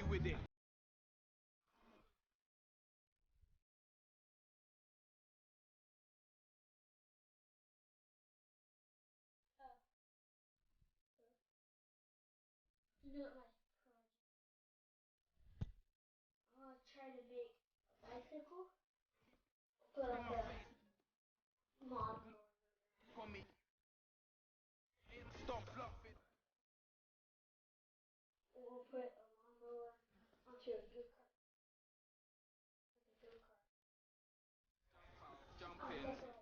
with it. You know what I want to try to make a bicycle, but like a model. For me. Stop bluffing. We'll put a lawnmower onto a go-kart. Like a go-kart. Jump Oh, in. that's what I want.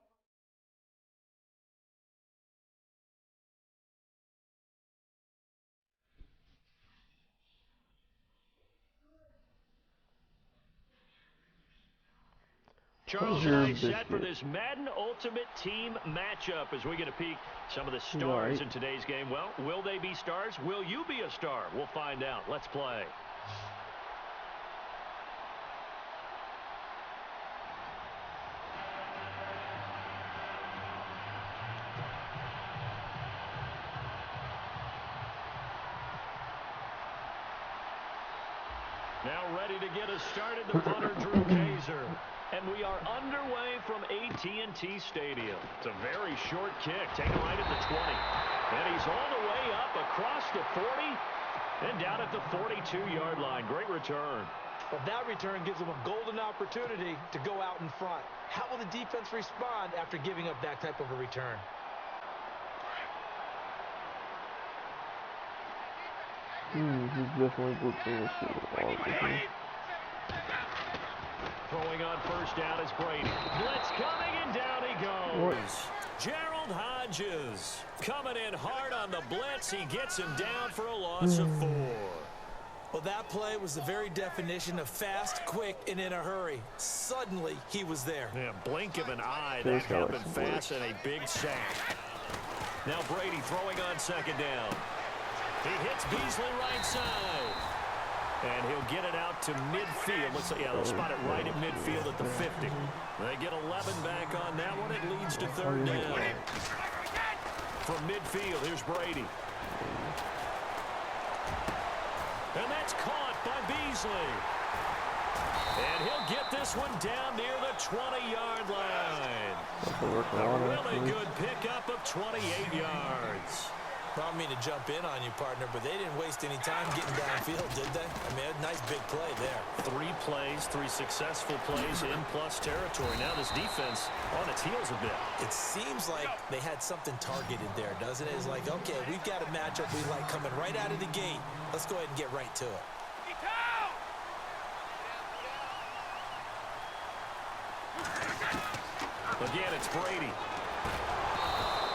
Charles and I set for this Madden Ultimate Team matchup as we get a peek some of the stars in today's game. Well, will they be stars? Will you be a star? We'll find out. Let's play. Now ready to get us started, the punter, Drew Kaiser. And we are underway from AT&T Stadium. It's a very short kick, taken right at the 20. And he's all the way up across the 40 and down at the 42-yard line. Great return. Well, that return gives them a golden opportunity to go out in front. How will the defense respond after giving up that type of a return? He's definitely good for this shit. Throwing on first down is Brady. Blitz coming, and down he goes. Gerald Hodges coming in hard on the blitz. He gets him down for a loss of 4. Well, that play was the very definition of fast, quick, and in a hurry. Suddenly, he was there. Yeah, blink of an eye. That happened fast and a big sack. Now Brady throwing on second down. He hits Beasley right side. And he'll get it out to midfield. Let's say, yeah, they'll spot it right at midfield at the 50. They get 11 back on that one. It leads to third down. From midfield, here's Brady. And that's caught by Beasley. And he'll get this one down near the 20-yard line. A really good pickup of 28 yards. I don't mean to jump in on you, partner, but they didn't waste any time getting downfield, did they? I mean, a nice big play there. 3 plays, 3 successful plays in plus territory. Now this defense on its heels a bit. It seems like they had something targeted there, doesn't it? It's like, okay, we've got a matchup we like coming right out of the gate. Let's go ahead and get right to it. Again, it's Brady.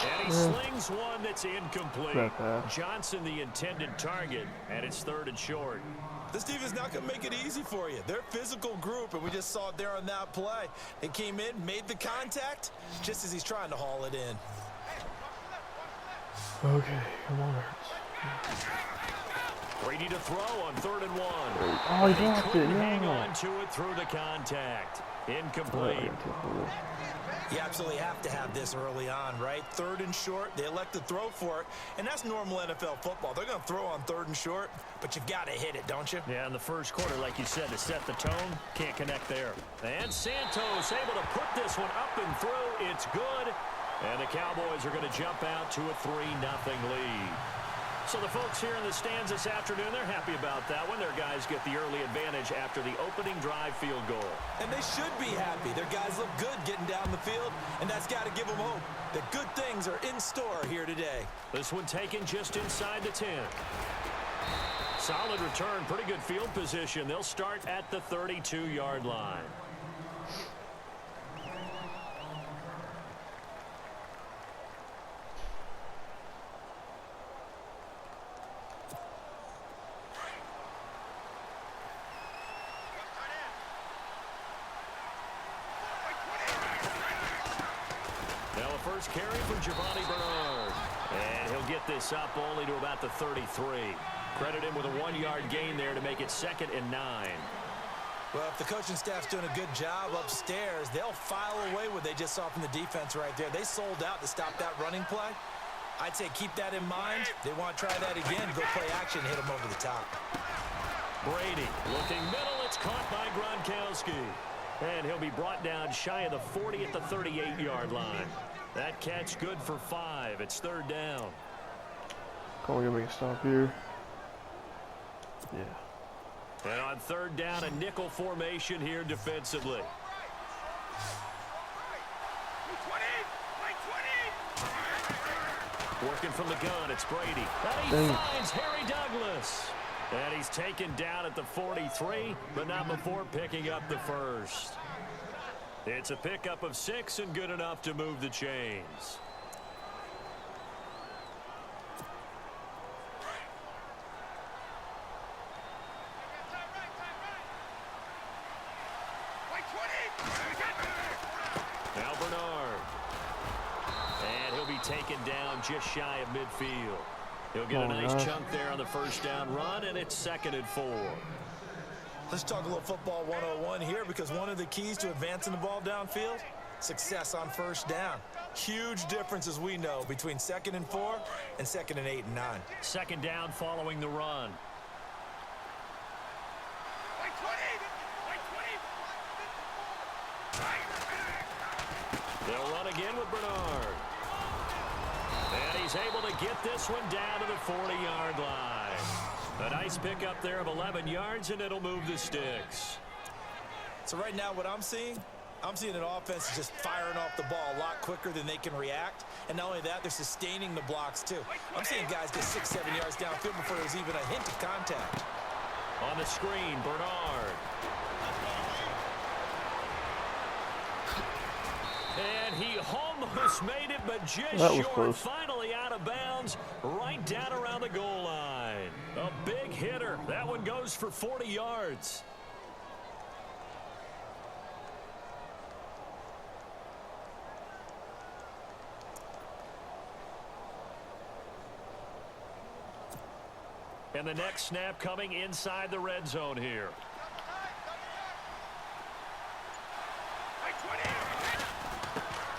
And he slings one that's incomplete. Johnson, the intended target, and it's 3rd and short. This defense not going to make it easy for you. They're a physical group, and we just saw it there on that play. They came in, made the contact, just as he's trying to haul it in. Okay, come on. Brady to throw on 3rd and 1. Oh, he dropped it. Hang on to it through the contact. Incomplete. You absolutely have to have this early on, right? 3rd and short, they elect to throw for it, and that's normal NFL football. They're going to throw on 3rd and short, but you've got to hit it, don't you? Yeah, in the first quarter, like you said, to set the tone, can't connect there. And Santos able to put this one up and through. It's good, and the Cowboys are going to jump out to a 3-0 lead. So the folks here in the stands this afternoon, they're happy about that one. Their guys get the early advantage after the opening drive field goal. And they should be happy. Their guys look good getting down the field, and that's got to give them hope that good things are in store here today. This one taken just inside the 10. Solid return, pretty good field position. They'll start at the 32-yard line. First carry from Giovanni Bernard. And he'll get this up only to about the 33. Credit him with a 1-yard gain there to make it 2nd and 9. Well, if the coaching staff's doing a good job upstairs, they'll file away what they just saw from the defense right there. They sold out to stop that running play. I'd say keep that in mind. They want to try that again, go play action, hit them over the top. Brady looking middle. It's caught by Gronkowski. And he'll be brought down shy of the 40 at the 38-yard line. That catch good for 5. It's 3rd down. Come on, make a stop here. Yeah. And on 3rd down, a nickel formation here defensively. Working from the gun, it's Brady. And he finds Harry Douglas. And he's taken down at the 43, but not before picking up the first. It's a pickup of 6 and good enough to move the chains. Now Bernard. And he'll be taken down just shy of midfield. He'll get a nice chunk there on the 1st down run, and it's 2nd and 4. Let's talk a little football 101 here, because one of the keys to advancing the ball downfield, success on 1st down. Huge difference, as we know, between 2nd and 4 and 2nd and 8 and 9. 2nd down following the run. They'll run again with Bernard. And he's able to get this one down to the 40-yard line. A nice pickup there of 11 yards, and it'll move the sticks. So right now what I'm seeing an offense just firing off the ball a lot quicker than they can react. And not only that, they're sustaining the blocks too. I'm seeing guys get 6-7 yards downfield before there's even a hint of contact. On the screen, Bernard. And he almost made it, but just short. Close. Finally out of bounds, right down around the goal line. A big hitter. That one goes for 40 yards. And the next snap coming inside the red zone here.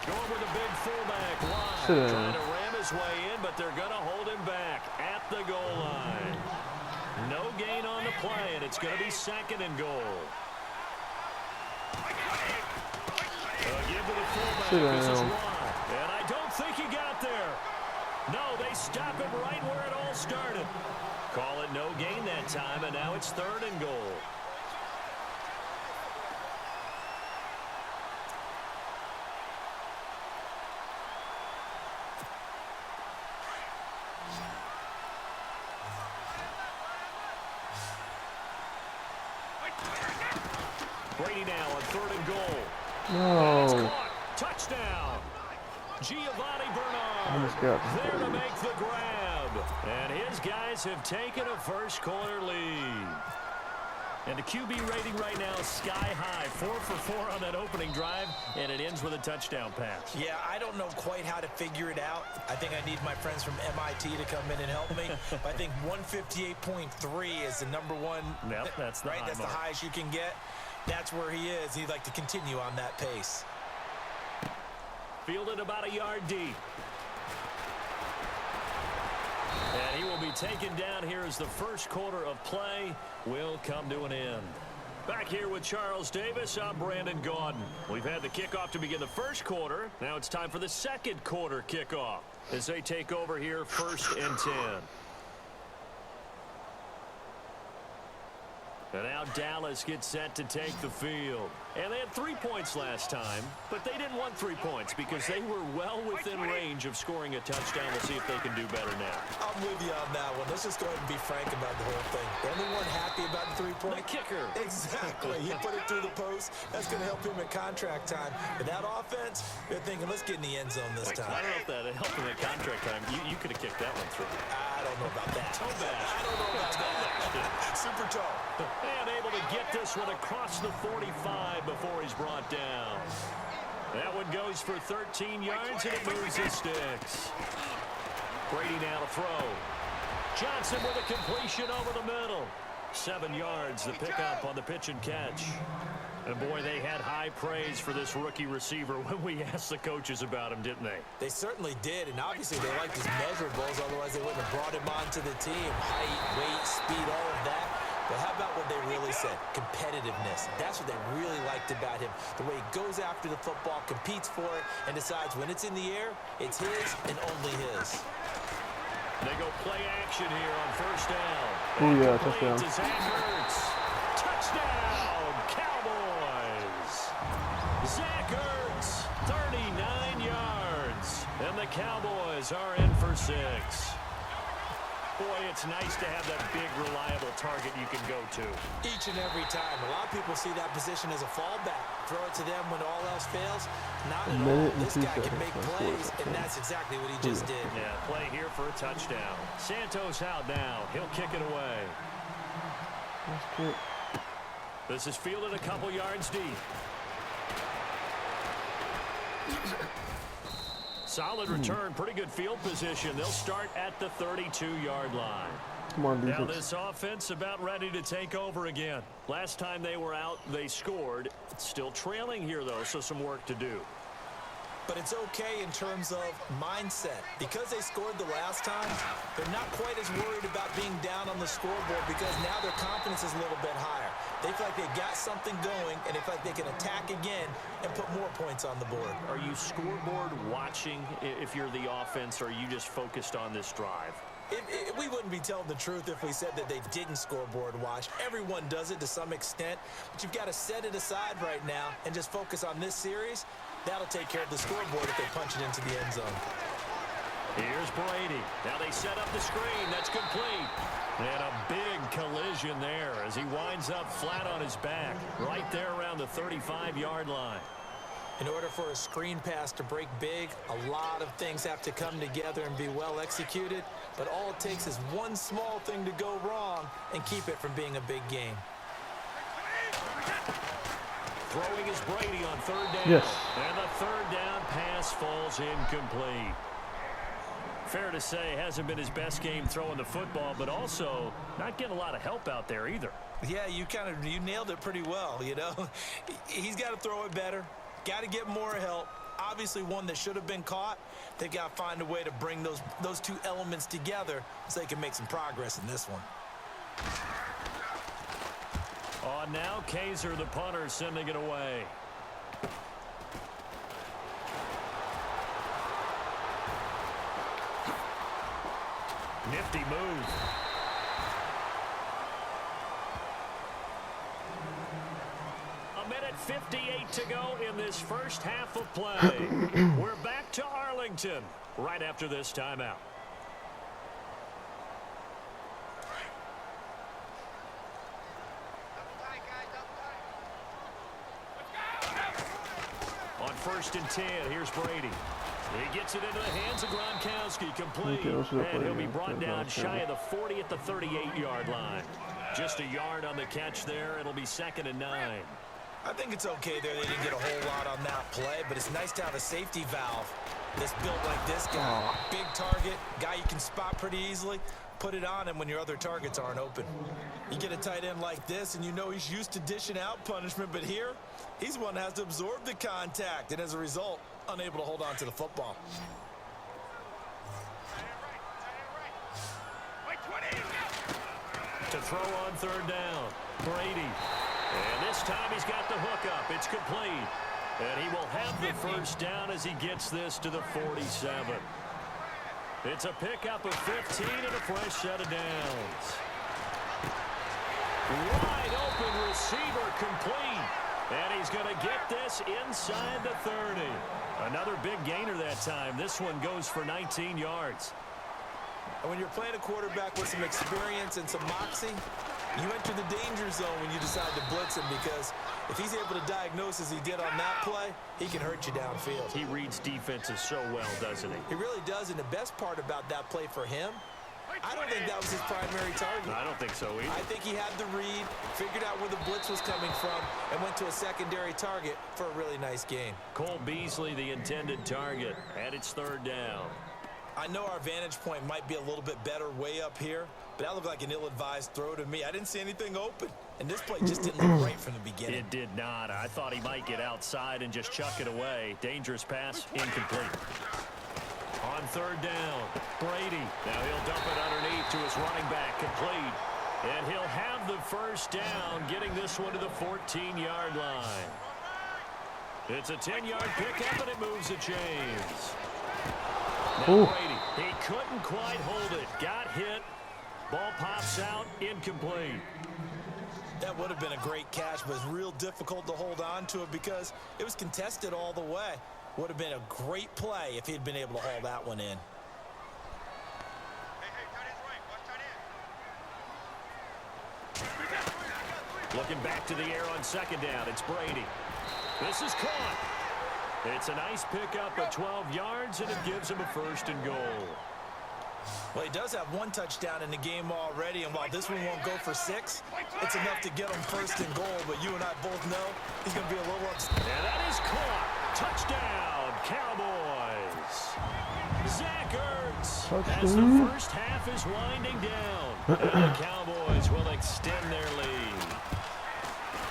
Going with a big fullback line. Trying to ram his way in, but they're going to hold him back at the goal line. No gain on the play, and it's going to be 2nd and goal. Give to the fullback. This is wide. And I don't think he got there. No, they stop him right where it all started. Call it no gain that time, and now it's 3rd and goal. Brady now on 3rd and goal. No. Touchdown. Giovanni Bernard there to make the grab. And his guys have taken a first-quarter lead. And the QB rating right now is sky high. 4 for 4 on that opening drive, and it ends with a touchdown pass. Yeah, I don't know quite how to figure it out. I think I need my friends from MIT to come in and help me. But I think 158.3 is the number one. Yep, that's the right. High That's mark. the highest you can get. That's where he is. He'd like to continue on that pace. Fielded about a yard deep. And he will be taken down here as the first quarter of play will come to an end. Back here with Charles Davis, I'm Brandon Gaudin. We've had the kickoff to begin the first quarter. Now it's time for the second quarter kickoff as they take over here 1st and 10. And now Dallas gets set to take the field. And they had 3 points last time, but they didn't want 3 points because they were well within range of scoring a touchdown. We'll see if they can do better now. I'm with you on that one. Let's just go ahead and be frank about the whole thing. The only one happy about the 3-point. The kicker. Exactly. He put it through the post. That's going to help him at contract time. But that offense, they're thinking, let's get in the end zone this time. I don't know if that helped him at contract time. You could have kicked that one through. I don't know about that. Toe bash. I don't know about that. Super toe. And able to get this one across the 45 before he's brought down. That one goes for 13 yards, and it moves his sticks. Brady now to throw. Johnson with a completion over the middle. 7 yards, the pickup on the pitch and catch. And boy, they had high praise for this rookie receiver when we asked the coaches about him, didn't they? They certainly did, and obviously they liked his measurables, otherwise they wouldn't have brought him onto the team. Height, weight, speed, all of that. But how about what they really said? Competitiveness. That's what they really liked about him. The way he goes after the football, competes for it, and decides when it's in the air, it's his and only his. They go play action here on first down. Oh, yeah, Complete touchdown. to Zach Ertz. Touchdown, Cowboys. Zach Ertz, 39 yards. And the Cowboys are in for 6. Boy, it's nice to have that big, reliable target you can go to. Each and every time. A lot of people see that position as a fallback. Throw it to them when all else fails. Not at all. This guy can make plays, and that's exactly what he just did. Yeah, play here for a touchdown. Santos out now. He'll kick it away. That's good. This is fielded a couple yards deep. Solid return, pretty good field position. They'll start at the 32-yard line. Come on, Now defense. this offense about ready to take over again. Last time they were out, they scored. Still trailing here, though, so some work to do. But it's okay in terms of mindset. Because they scored the last time, they're not quite as worried about being down on the scoreboard because now their confidence is a little bit higher. They feel like they got something going, and they feel like they can attack again and put more points on the board. Are you scoreboard watching if you're the offense, or are you just focused on this drive? We wouldn't be telling the truth if we said that they didn't scoreboard watch. Everyone does it to some extent, but you've got to set it aside right now and just focus on this series. That'll take care of the scoreboard if they punch it into the end zone. Here's Brady. Now they set up the screen. That's complete. And a big collision there as he winds up flat on his back right there around the 35-yard line. In order for a screen pass to break big, a lot of things have to come together and be well executed, but all it takes is one small thing to go wrong and keep it from being a big game. Throwing is Brady on third down. Yes. And the third down pass falls incomplete. Fair to say, hasn't been his best game throwing the football, but also not getting a lot of help out there either. Yeah, you nailed it pretty well, you know. He's got to throw it better. Got to get more help. Obviously one that should have been caught. They've got to find a way to bring those two elements together so they can make some progress in this one. On now, Kaiser, the punter, sending it away. Nifty move. A minute 58 to go in this first half of play. We're back to Arlington right after this timeout. On 1st and 10, here's Brady. He gets it into the hands of Gronkowski, complete. And he'll be brought down shy of the 40 at the 38-yard line. Just a yard on the catch there. It'll be 2nd and 9. I think it's okay there. They didn't get a whole lot on that play, but it's nice to have a safety valve that's built like this guy. Big target, guy you can spot pretty easily. Put it on him when your other targets aren't open. You get a tight end like this, and you know he's used to dishing out punishment, but here, he's one that has to absorb the contact, and as a result, unable to hold on to the football. To throw on third down, Brady. And this time he's got the hook up. It's complete. And he will have the first down as he gets this to the 47. It's a pickup of 15 and a fresh set of downs. Wide open receiver, complete. And he's going to get this inside the 30. Another big gainer that time. This one goes for 19 yards. And when you're playing a quarterback with some experience and some moxie, you enter the danger zone when you decide to blitz him, because if he's able to diagnose as he did on that play, he can hurt you downfield. He reads defenses so well, doesn't he? He really does, and the best part about that play for him, I don't think that was his primary target. I don't think so either. I think he had the read, figured out where the blitz was coming from, and went to a secondary target for a really nice game. Cole Beasley, the intended target, and it's third down. I know our vantage point might be a little bit better way up here, but that looked like an ill-advised throw to me. I didn't see anything open, and this play just didn't look right from the beginning. It did not. I thought he might get outside and just chuck it away. Dangerous pass, incomplete. On third down, Brady. Now he'll dump it underneath to his running back, complete. And he'll have the first down, getting this one to the 14-yard line. It's a 10-yard pickup, and it moves the chains. Now Brady, he couldn't quite hold it. Got hit. Ball pops out, incomplete. That would have been a great catch, but it's real difficult to hold on to it because it was contested all the way. Would have been a great play if he'd been able to haul that one in. Looking back to the air on second down, it's Brady. This is caught. It's a nice pickup of 12 yards, and it gives him a first and goal. Well, he does have one touchdown in the game already, and while this one won't go for 6, it's enough to get him first and goal. But you and I both know he's going to be a little upset. And that is caught. Touchdown, Cowboys. Zach Ertz, as the first half is winding down. And the Cowboys will extend their lead.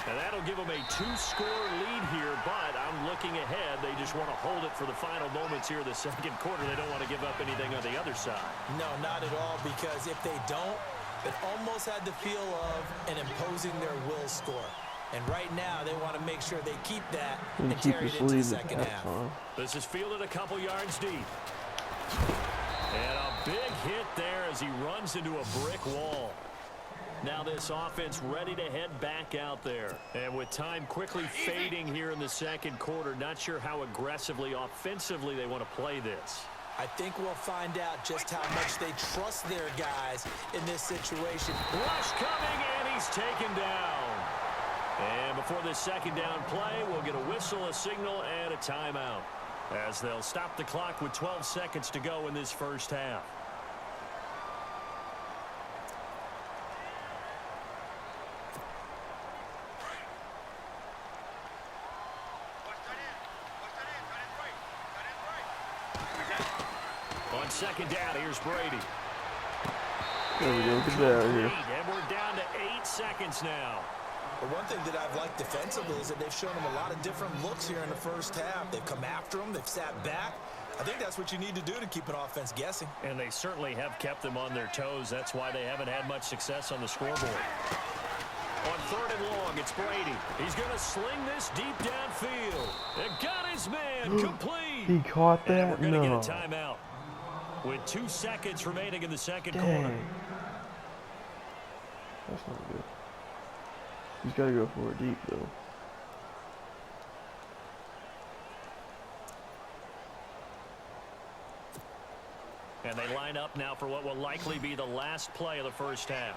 And that'll give them a 2-score lead here, but I'm looking ahead. They just want to hold it for the final moments here of the second quarter. They don't want to give up anything on the other side. No, not at all, because if they don't, it almost had the feel of an imposing their will score. And right now, they want to make sure they keep that and carry it into the second half. This is fielded a couple yards deep. And a big hit there as he runs into a brick wall. Now this offense ready to head back out there. And with time quickly fading here in the second quarter, not sure how aggressively, offensively they want to play this. I think we'll find out just how much they trust their guys in this situation. Rush coming, and he's taken down. And before this second down play, we'll get a whistle, a signal, and a timeout, as they'll stop the clock with 12 seconds to go in this first half. On second down, here's Brady. There we go. Get that out of here. And we're down to 8 seconds now. But one thing that I've liked defensively is that they've shown them a lot of different looks here in the first half. They've come after them. They've sat back. I think that's what you need to do to keep an offense guessing. And they certainly have kept them on their toes. That's why they haven't had much success on the scoreboard. On third and long, it's Brady. He's going to sling this deep downfield. And got his man complete. He caught that? And we're going to No. get a timeout with 2 seconds remaining in the second Dang. quarter. That's not good. He's got to go for it deep, though. And they line up now for what will likely be the last play of the first half.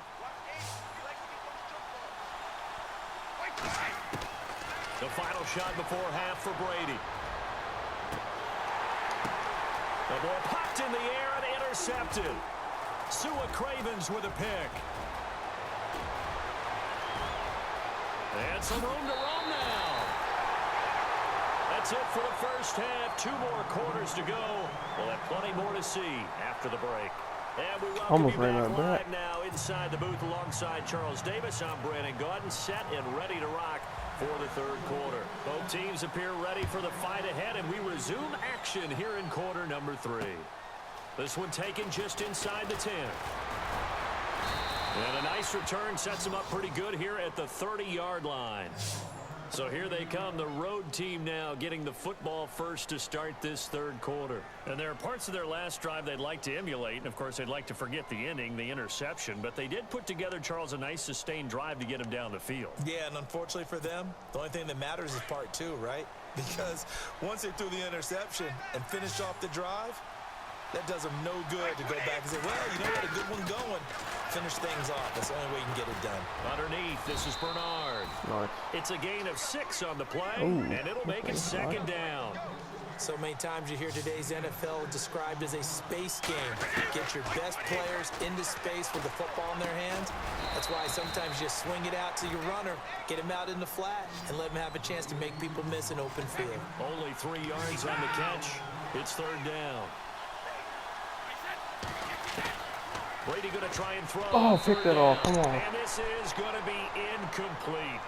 The final shot before half for Brady. The ball popped in the air and intercepted. Sua Cravens with a pick. And some room to roam now. That's it for the first half. 2 more quarters to go. We'll have plenty more to see after the break. And we welcome Almost you ran back out of live that. now inside the booth alongside Charles Davis. I'm Brandon Gaudin, set and ready to rock for the third quarter. Both teams appear ready for the fight ahead, and we resume action here in quarter number 3. This one taken just inside the 10. And a nice return sets them up pretty good here at the 30-yard line. So here they come, the road team now getting the football first to start this third quarter. And there are parts of their last drive they'd like to emulate, and of course they'd like to forget the ending, the interception, but they did put together, Charles, a nice sustained drive to get him down the field. Yeah, and unfortunately for them, the only thing that matters is part 2, right? Because once they threw the interception and finished off the drive, that does them no good to go back and say, well, you know what, a good one going. Finish things off. That's the only way you can get it done. Underneath, this is Bernard. Nice. It's a gain of 6 on the play, Ooh, and it'll make it second down. So many times you hear today's NFL described as a space game. Get your best players into space with the football in their hands. That's why sometimes you swing it out to your runner, get him out in the flat, and let him have a chance to make people miss an open field. Only 3 yards on the catch. It's third down. Brady going to try and throw. Oh, pick that off. Come on. And this is going to be incomplete.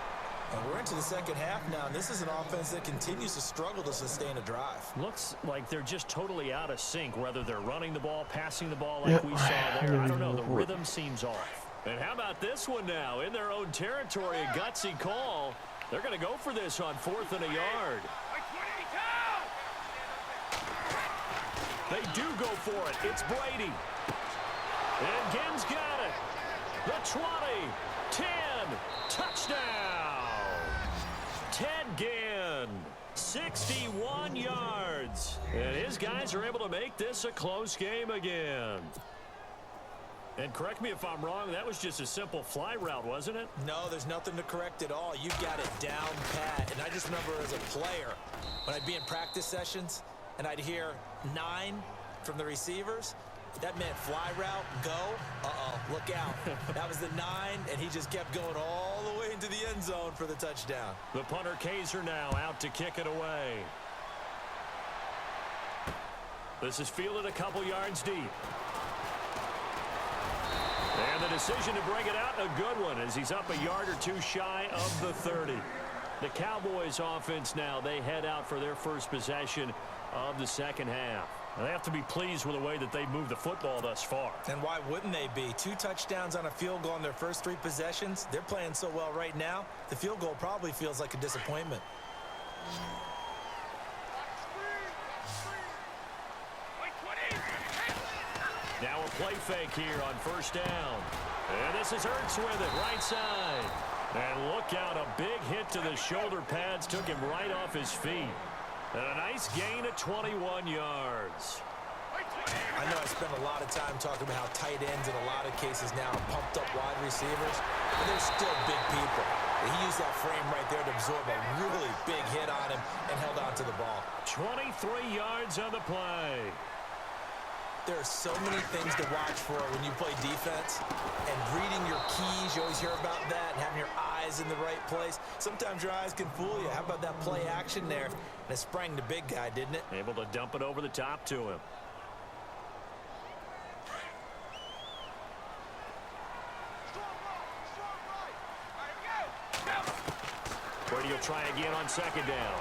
And we're into the second half now, and this is an offense that continues to struggle to sustain a drive. Looks like they're just totally out of sync, whether they're running the ball, passing the ball like we saw there. I don't know. The rhythm seems off. And how about this one now? In their own territory, a gutsy call. They're going to go for this on 4th and a yard. They do go for it. It's Brady. And Ginn's got it. The 20, 10, touchdown. Ted Ginn, 61 yards. And his guys are able to make this a close game again. And correct me if I'm wrong, that was just a simple fly route, wasn't it? No, there's nothing to correct at all. You got it down pat. And I just remember as a player, when I'd be in practice sessions, and I'd hear 9 from the receivers, that meant fly route, go, look out. That was the 9, and he just kept going all the way into the end zone for the touchdown. The punter Kaiser now out to kick it away. This is fielded a couple yards deep. And the decision to bring it out, a good one, as he's up a yard or two shy of the 30. The Cowboys offense now, they head out for their first possession of the second half. They have to be pleased with the way that they've moved the football thus far. And why wouldn't they be? 2 touchdowns on a field goal in their first 3 possessions. They're playing so well right now, the field goal probably feels like a disappointment. Now a play fake here on first down. And this is Ertz with it, right side. And look out, a big hit to the shoulder pads took him right off his feet. And a nice gain of 21 yards. I know I spend a lot of time talking about how tight ends in a lot of cases now are pumped up wide receivers, but they're still big people. He used that frame right there to absorb a really big hit on him and held on to the ball. 23 yards on the play. There are so many things to watch for when you play defense, and reading your keys, you always hear about that, and having your eyes in the right place. Sometimes your eyes can fool you. How about that play action there? And it sprang the big guy, didn't it? Able to dump it over the top to him. Brady will try again on second down.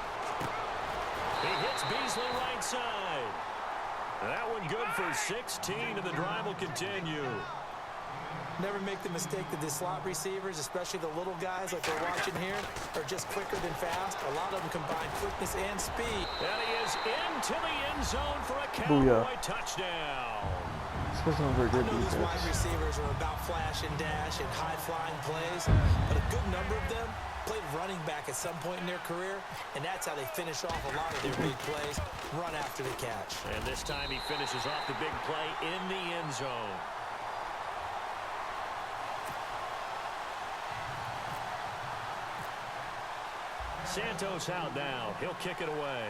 He hits Beasley right side. That one good for 16, and the drive will continue. Never make the mistake that the slot receivers, especially the little guys like we're watching here, are just quicker than fast. A lot of them combine quickness and speed. And he is into the end zone for a Cowboy touchdown. This wasn't very good I know these defense. wide receivers are about flash and dash and high-flying plays, but a good number of them played running back at some point in their career, and that's how they finish off a lot of their big plays, run after the catch. And this time he finishes off the big play in the end zone. Santos out now. He'll kick it away.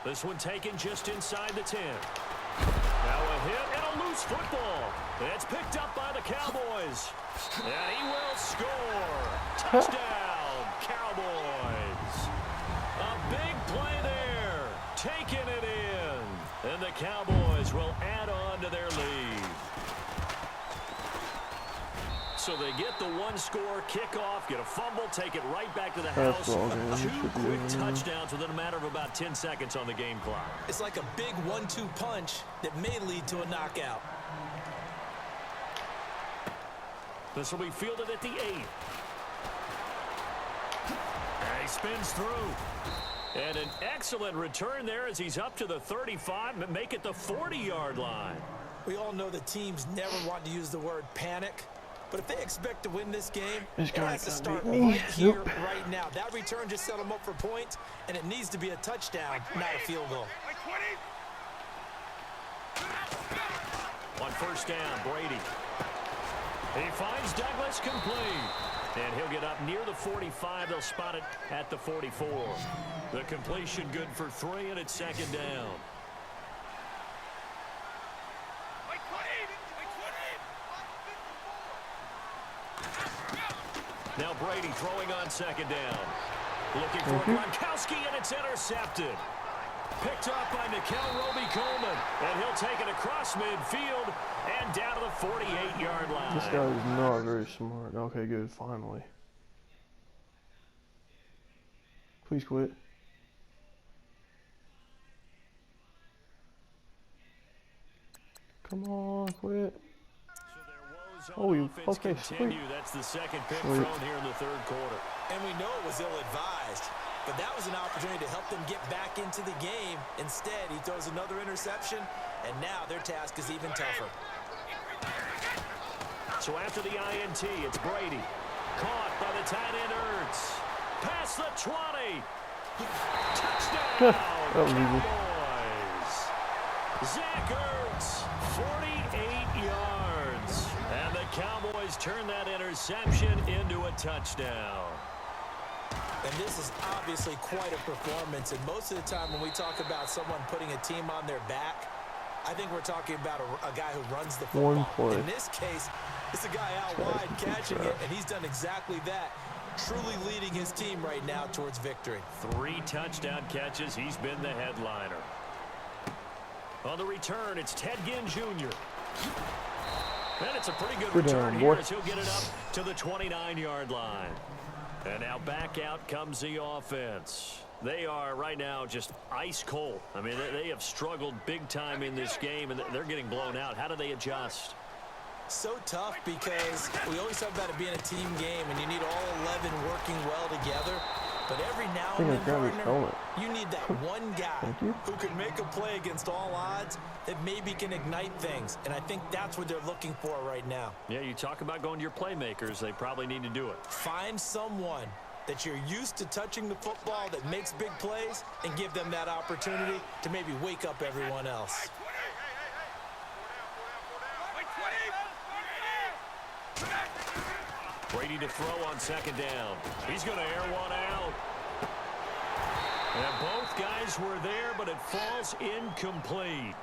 This one taken just inside the 10. Now a hit and a loose football. It's picked up by the Cowboys. And he will score. Touchdown, Cowboys. A big play there. Taking it in. And the Cowboys will add on to their lead. So they get the one-score kickoff, get a fumble, take it right back to the house. 2 quick touchdowns within a matter of about 10 seconds on the game clock. It's like a big 1-2 punch that may lead to a knockout. This will be fielded at the 8. And he spins through. And an excellent return there as he's up to the 35 and make it the 40-yard line. We all know the teams never want to use the word panic. But if they expect to win this game, it has to start right here, right now. That return just set them up for points, and it needs to be a touchdown, not a field goal. On first down, Brady. He finds Douglas complete. And he'll get up near the 45. They'll spot it at the 44. The completion good for 3, and it's second down. Now Brady throwing on second down. Looking for Gronkowski, and it's intercepted. Picked up by Nikel Roby-Coleman. And he'll take it across midfield and down to the 48-yard line. This guy is not very smart. Okay, good. Finally. Please quit. Come on, quit. So Oh, you offense okay, continue. sweet. That's the second pick Sweet. thrown here in the third quarter. And we know it was ill-advised, but that was an opportunity to help them get back into the game. Instead, he throws another interception, and now their task is even tougher. So after the INT, it's Brady. Caught by the tight end Ertz. Past the 20. Touchdown, Cowboys. Zach Ertz, 48 yards. And the Cowboys turn that interception into a touchdown. And this is obviously quite a performance. And most of the time when we talk about someone putting a team on their back, I think we're talking about a guy who runs the football. One play. In this case, it's a guy out wide catching it, and he's done exactly that, truly leading his team right now towards victory. 3 touchdown catches. He's been the headliner. On the return, it's Ted Ginn Jr. And it's a pretty good return here as he'll get it up to the 29-yard line. And now back out comes the offense. They are right now just ice cold. I mean, they have struggled big time in this game, and they're getting blown out. How do they adjust? So tough because we always talk about it being a team game, and you need all 11 working well together. But every now and then, partner, you need that one guy who can make a play against all odds that maybe can ignite things. And I think that's what they're looking for right now. Yeah, you talk about going to your playmakers. They probably need to do it. Find someone that you're used to touching the football that makes big plays and give them that opportunity to maybe wake up everyone else. Brady to throw on second down. He's going to air one out. And both guys were there, but it falls incomplete.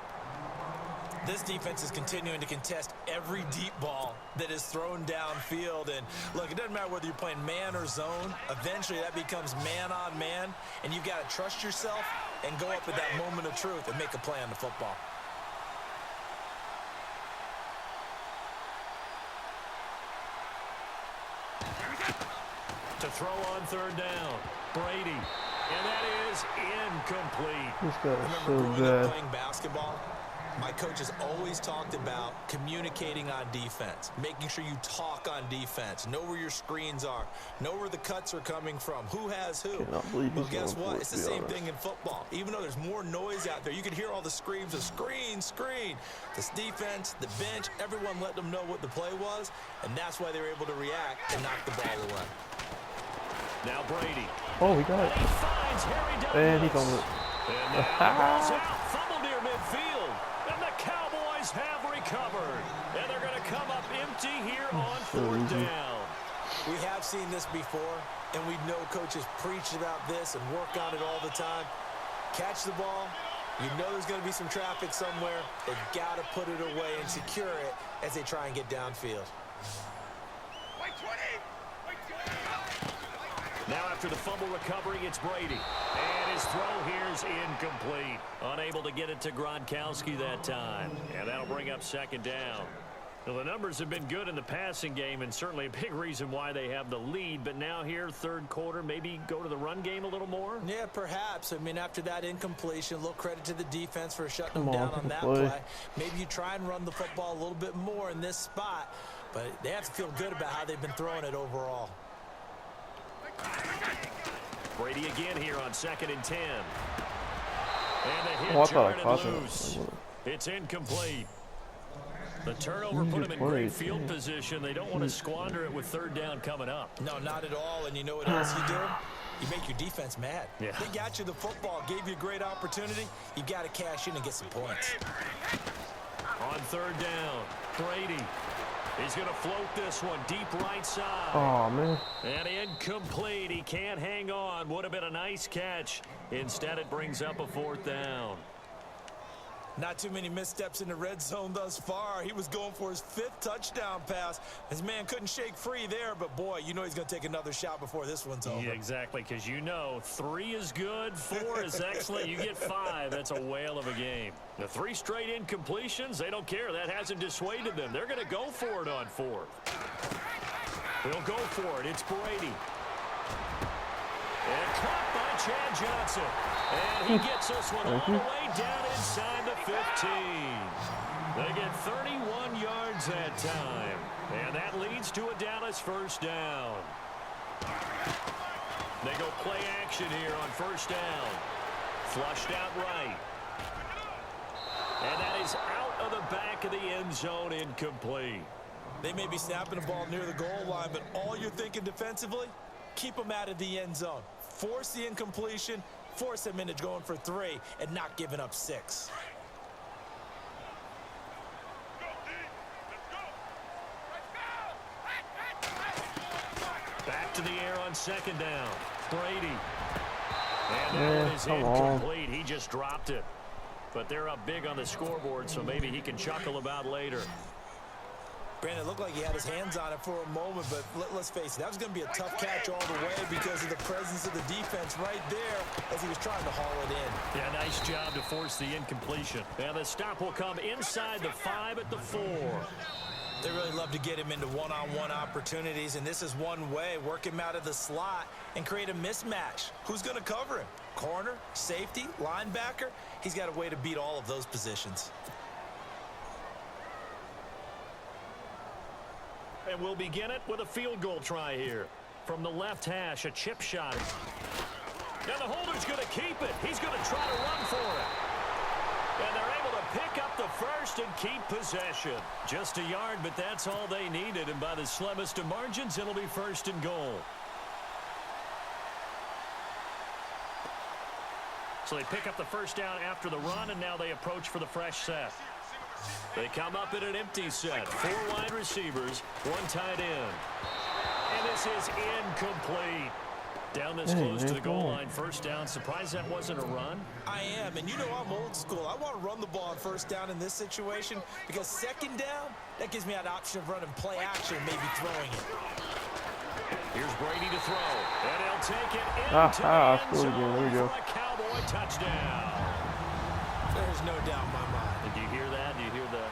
This defense is continuing to contest every deep ball that is thrown downfield. And look, it doesn't matter whether you're playing man or zone. Eventually, that becomes man on man. And you've got to trust yourself and go up at that moment of truth and make a play on the football. To throw on third down, Brady. And that is incomplete. This guy is so Growing up bad. playing basketball, my coach has always talked about communicating on defense, making sure you talk on defense, know where your screens are, know where the cuts are coming from, who has who. Well, guess what? It's the same thing in football. Even though there's more noise out there, you can hear all the screams of screen, screen. This defense, the bench, everyone let them know what the play was, and that's why they were able to react and knock the ball away. Now Brady. Oh, we got it. He finds Harry Douglas. And he fumbled it. And now the ball's out. Fumble near midfield. And the Cowboys have recovered. And they're going to come up empty here on fourth down. We have seen this before, and we know coaches preach about this and work on it all the time. Catch the ball. You know there's going to be some traffic somewhere. They've got to put it away and secure it as they try and get downfield. Now after the fumble recovery, it's Brady. And his throw here is incomplete. Unable to get it to Gronkowski that time. And that'll bring up second down. Well, the numbers have been good in the passing game, and certainly a big reason why they have the lead. But now here, third quarter, maybe go to the run game a little more? Yeah, perhaps. I mean, after that incompletion, a little credit to the defense for shutting them down on that play. Maybe you try and run the football a little bit more in this spot. But they have to feel good about how they've been throwing it overall. Brady again here on 2nd and 10. And the hit I thought I turned caught loose. It's incomplete. The turnover put them in great field position. They don't want to squander it with third down coming up. No, not at all. And you know what else you do? You make your defense mad. Yeah. They got you the football, gave you a great opportunity. You got to cash in and get some points. On third down, Brady. He's going to float this one deep right side. Oh, man. And incomplete. He can't hang on. Would have been a nice catch. Instead, it brings up a fourth down. Not too many missteps in the red zone thus far. He was going for his 5th touchdown pass. His man couldn't shake free there, but boy, you know he's going to take another shot before this one's over. Yeah, exactly, because you know 3 is good, 4 is excellent. You get 5. That's a whale of a game. The 3 straight incompletions, they don't care. That hasn't dissuaded them. They're going to go for it on 4th. They'll go for it. It's Brady. And caught by Chad Johnson. And he gets this one all the way down inside the 15. They get 31 yards that time. And that leads to a Dallas first down. They go play action here on first down. Flushed out right. And that is out of the back of the end zone, incomplete. They may be snapping the ball near the goal line, but all you're thinking defensively, keep them out of the end zone. Force the incompletion, force them into going for 3, and not giving up 6. Back to the air on second down. Brady. And that one is incomplete. He just dropped it. But they're up big on the scoreboard, so maybe he can chuckle about later. Brandon, it looked like he had his hands on it for a moment, but let's face it, that was going to be a tough catch all the way because of the presence of the defense right there as he was trying to haul it in. Yeah, nice job to force the incompletion. And the stop will come inside the 5 at the 4. They really love to get him into one-on-one opportunities, and this is one way, work him out of the slot and create a mismatch. Who's going to cover him? Corner, safety, linebacker? He's got a way to beat all of those positions. And we'll begin it with a field goal try here. From the left hash, a chip shot. Now the holder's going to keep it. He's going to try to run for it. And they're able to pick up the first and keep possession. Just a yard, but that's all they needed. And by the slimmest of margins, it'll be first and goal. So they pick up the first down after the run, and now they approach for the fresh set. They come up in an empty set. 4 wide receivers, 1 tight end. And this is incomplete. Down this close to the goal line, first down. Surprised that wasn't a run? I am, and you know I'm old school. I want to run the ball on first down in this situation because second down, that gives me an option of running play action, maybe throwing it. Here's Brady to throw, and he'll take it into the end zone for a Cowboy touchdown. There's no doubt in my mind. Did you hear that? Do you hear the...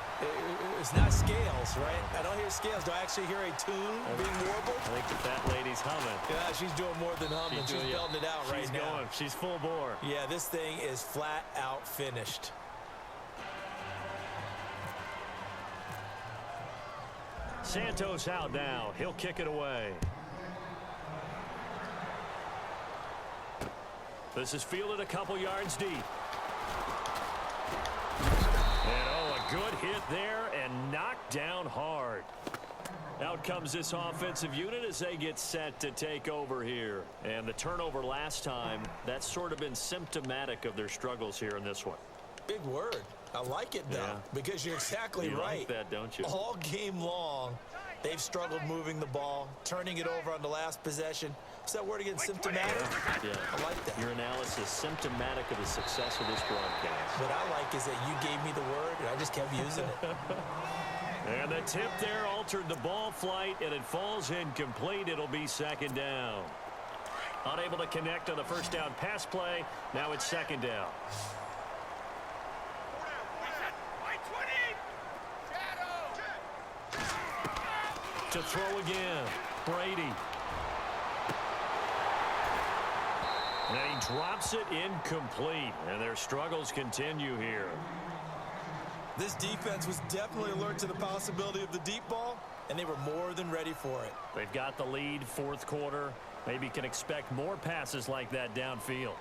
It's not scales, right? I don't hear scales. Do I actually hear a tune being warbled? I think that lady's humming. Yeah, she's doing more than humming. She's belting it out right now. She's going. She's full bore. Yeah, this thing is flat out finished. Santos out now. He'll kick it away. This is fielded a couple yards deep. And oh, a good hit there and knocked down hard. Out comes this offensive unit as they get set to take over here. And the turnover last time, that's sort of been symptomatic of their struggles here in this one. Big word. I like it, though, because you're exactly right. You like that, don't you? All game long, they've struggled moving the ball, turning it over on the last possession. Is that word again, symptomatic? Yeah. I like that. Your analysis, symptomatic of the success of this broadcast. What I like is that you gave me the word, and I just kept using it. And the tip there altered the ball flight, and it falls incomplete. It'll be second down. Unable to connect on the first down pass play. Now it's second down. To throw again, Brady. And he drops it incomplete, and their struggles continue here. This defense was definitely alert to the possibility of the deep ball, and they were more than ready for it. They've got the lead, fourth quarter. Maybe can expect more passes like that downfield.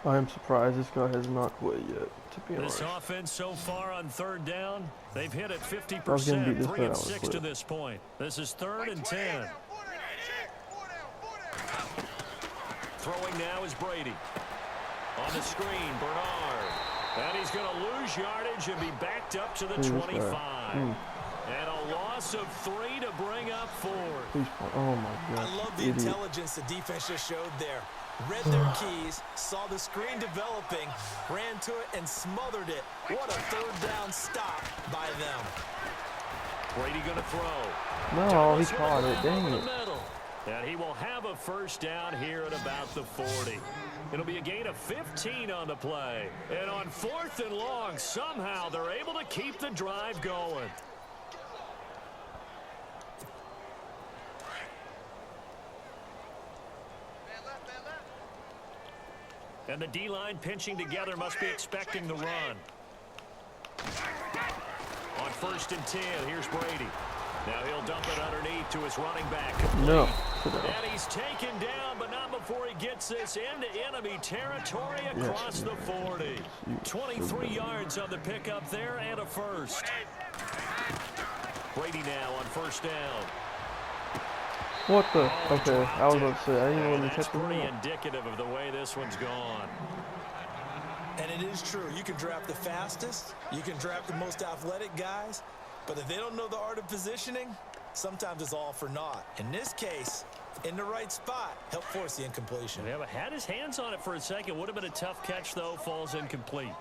I am surprised this guy has not quit yet, to be honest. This offense so far on third down, they've hit it 50%, 3 of 6 to this point. This is 3rd and 10. Throwing now is Brady. On the screen, Bernard. And he's going to lose yardage and be backed up to the 25. And a loss of 3 to bring up 4. Oh, my God. I love the intelligence the defense just showed there. Read their keys, saw the screen developing, ran to it, and smothered it. What a third down stop by them. Brady going to throw. No, he caught it. Dang it. And he will have a first down here at about the 40. It'll be a gain of 15 on the play. And on 4th and long, somehow they're able to keep the drive going. And the D-line pinching together must be expecting the run. 1st and 10. Here's Brady. Now he'll dump it underneath to his running back. No. And he's taken down, but not before he gets this into enemy territory across the 40. 23 yards on the pickup there and a first. Brady now on 1st down. What the? Okay, I was about to say, I didn't even want to That's catch the pretty ball. indicative of the way this one's gone. And it is true. You can draft the fastest. You can draft the most athletic guys. But if they don't know the art of positioning, sometimes it's all for naught. In this case, in the right spot, help force the incompletion. Yeah, but had his hands on it for a second. Would have been a tough catch, though. Falls incomplete.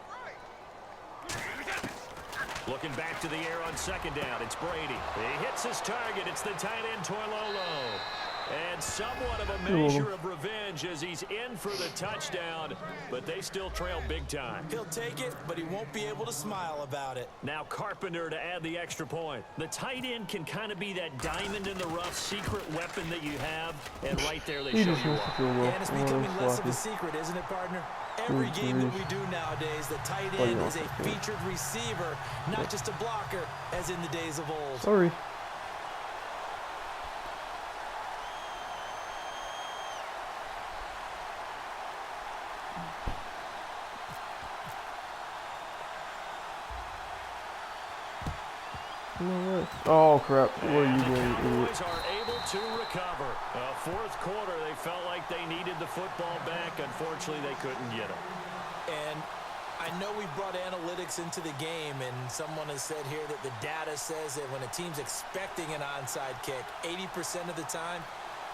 Looking back to the air on 2nd down. It's Brady. He hits his target. It's the tight end, Toilolo. And somewhat of a measure of revenge as he's in for the touchdown, but they still trail big time. He'll take it, but he won't be able to smile about it. Now Carpenter to add the extra point. The tight end can kind of be that diamond in the rough secret weapon that you have, and right there they show you off. And it's becoming less of a secret, isn't it, partner? Every game that we do nowadays, the tight end is a featured receiver, not just a blocker, as in the days of old. Sorry. No way. Oh crap! What are you doing, idiot? Boys are able to recover. 4th quarter, they felt like they needed the football back. Unfortunately, they couldn't get it. And I know we brought analytics into the game, and someone has said here that the data says that when a team's expecting an onside kick, 80% of the time,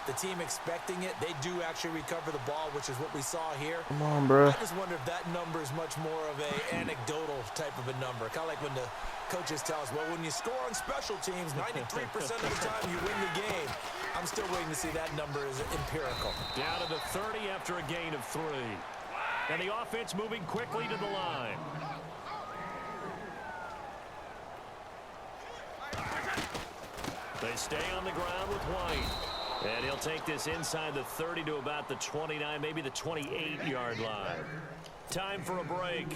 the team expecting it, they do actually recover the ball, which is what we saw here. Come on, bro. I just wonder if that number is much more of a anecdotal type of a number. Kind of like when the coaches tell us, well, when you score on special teams, 93% of the time you win the game. I'm still waiting to see that number is empirical. Down to the 30 after a gain of 3. And the offense moving quickly to the line. They stay on the ground with White. And he'll take this inside the 30 to about the 29, maybe the 28-yard line. Time for a break.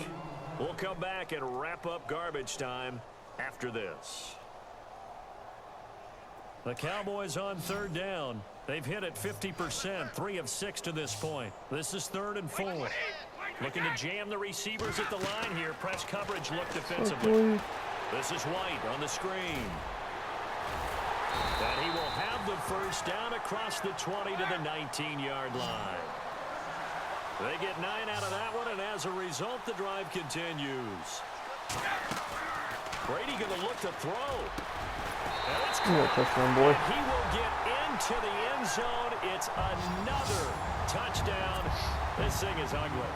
We'll come back and wrap up garbage time after this. The Cowboys on 3rd down. They've hit it 50%, 3 of 6 to this point. This is 3rd and 4. Looking to jam the receivers at the line here. Press coverage look defensively. This is White on the screen. And he will have the 1st down across the 20 to the 19-yard line. They get 9 out of that one, and as a result, the drive continues. Brady going to look to throw. And it's touchdown, boy. he will get into the end zone. It's another touchdown. This thing is ugly.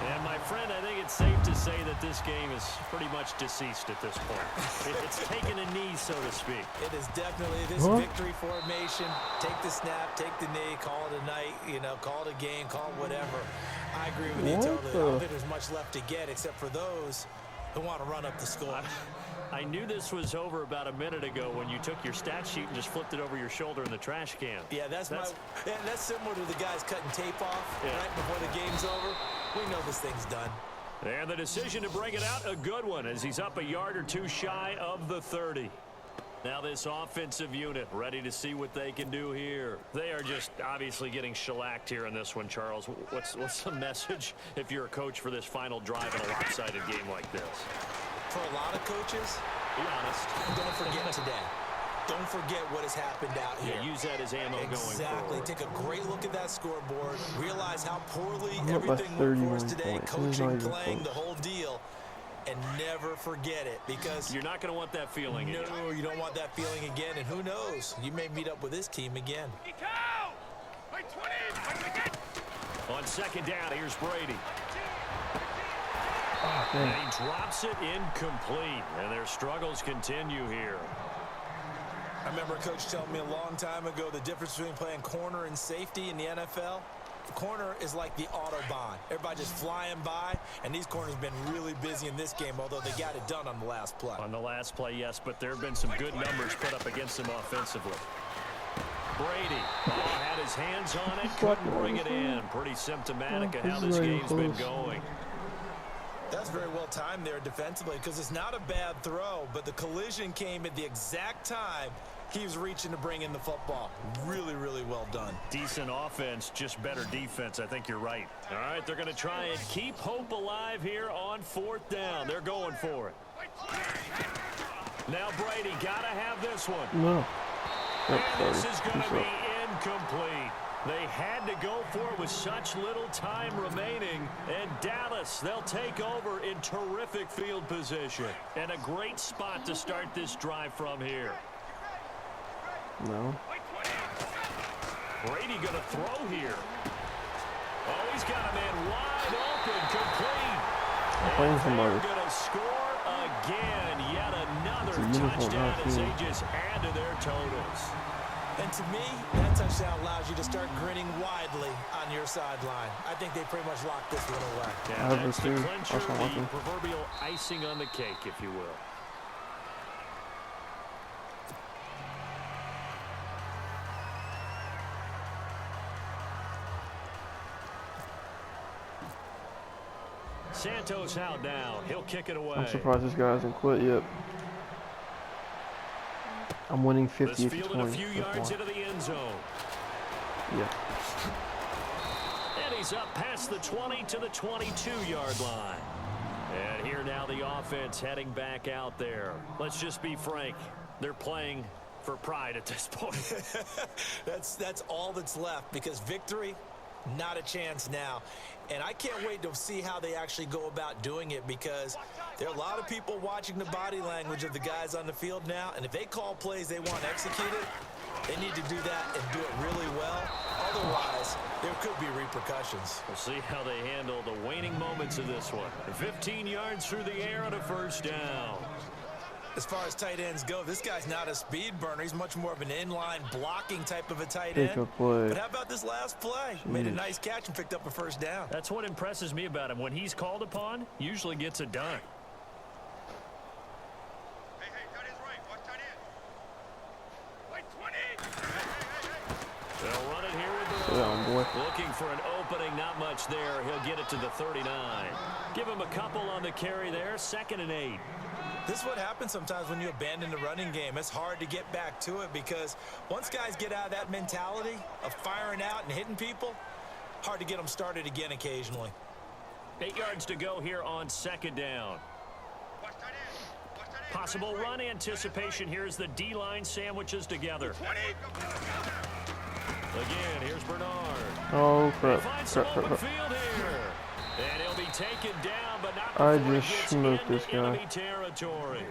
And, my friend, I think it's safe to say that this game is pretty much deceased at this point. It's taken a knee, so to speak. It is definitely this victory formation. Take the snap, take the knee, call it a night, you know, call it a game, call it whatever. I agree with you totally. I don't think there's much left to get except for those who want to run up the score. I knew this was over about a minute ago when you took your stat sheet and just flipped it over your shoulder in the trash can. Yeah, that's similar to the guys cutting tape off right before the game's over. We know this thing's done. And the decision to bring it out, a good one, as he's up a yard or two shy of the 30. Now this offensive unit ready to see what they can do here. They are just obviously getting shellacked here in this one, Charles. What's the message if you're a coach for this final drive in a lopsided game like this? For a lot of coaches, be honest, don't forget today. Don't forget what has happened out here. Yeah, use that as ammo going forward. Exactly. Take a great look at that scoreboard. Realize how poorly everything went for us today. Coaching, playing, the whole deal. And never forget it, because you're not going to want that feeling again. No, you don't want that feeling again. And who knows? You may meet up with this team again. On 2nd down, here's Brady. And he drops it incomplete, and their struggles continue here. I remember a coach telling me a long time ago the difference between playing corner and safety in the NFL. Corner is like the Autobahn. Everybody just flying by, and these corners have been really busy in this game, although they got it done on the last play. On the last play, yes, but there have been some good numbers put up against them offensively. Brady had his hands on it, couldn't bring it in. Pretty symptomatic of how this game's been going. That's very well timed there defensively because it's not a bad throw, but the collision came at the exact time he was reaching to bring in the football. Really, really well done. Decent offense, just better defense. I think you're right. All right, they're going to try and keep hope alive here on 4th down. They're going for it. Now Brady got to have this one. No. And this is going to be incomplete. They had to go for it with such little time remaining. And Dallas, they'll take over in terrific field position. And a great spot to start this drive from here. No. Brady going to throw here. Oh, he's got a man wide open, complete. Playing somebody. They're going to score again. Yet another touchdown as they just add to their totals. And to me, that touchdown allows you to start grinning widely on your sideline. I think they pretty much locked this one away. Yeah, that's the clincher, the proverbial icing on the cake, if you will. Santos out now. He'll kick it away. I'm surprised this guy hasn't quit yet. I'm winning 50 to 20. A few yards into the end zone. Yeah. And he's up past the 20 to the 22-yard line. And here now the offense heading back out there. Let's just be frank. They're playing for pride at this point. That's all that's left because victory, not a chance now. And I can't wait to see how they actually go about doing it because there are a lot of people watching the body language of the guys on the field now. And if they call plays they want executed, they need to do that and do it really well. Otherwise, there could be repercussions. We'll see how they handle the waning moments of this one. 15 yards through the air on a 1st down. As far as tight ends go, this guy's not a speed burner. He's much more of an inline blocking type of a tight end. But how about this last play? Made a nice catch and picked up a 1st down. That's what impresses me about him. When he's called upon, usually gets it done. Hey, tight end's right. Watch tight end. Right 20. They'll run it here with the looking for an opening. Not much there. He'll get it to the 39. Give him a couple on the carry there. 2nd and 8. This is what happens sometimes when you abandon the running game. It's hard to get back to it because once guys get out of that mentality of firing out and hitting people, hard to get them started again occasionally. 8 yards to go here on 2nd down. Possible run anticipation. Here's the D-line sandwiches together. Again, here's Bernard. Oh, crap. And he'll be taken down, but not I before just he gets smoked into this guy. enemy territory.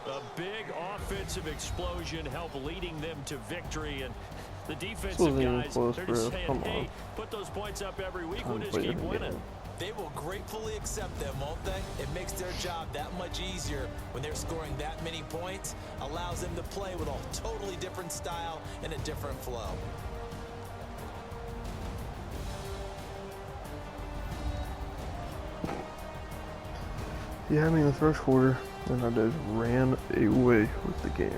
A big offensive explosion helped leading them to victory, and the defensive guys, they're just saying, hey, put those points up every week, we'll just keep winning. They will gratefully accept them, won't they? It makes their job that much easier when they're scoring that many points, allows them to play with a totally different style and a different flow. Yeah, I mean, the 1st quarter, and I just ran away with the game.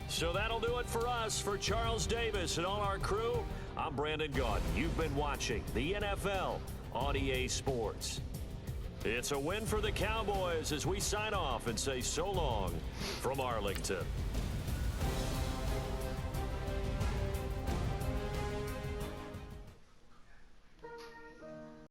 So that'll do it for us. For Charles Davis and all our crew, I'm Brandon Gaudin. You've been watching the NFL on EA Sports. It's a win for the Cowboys as we sign off and say so long from Arlington.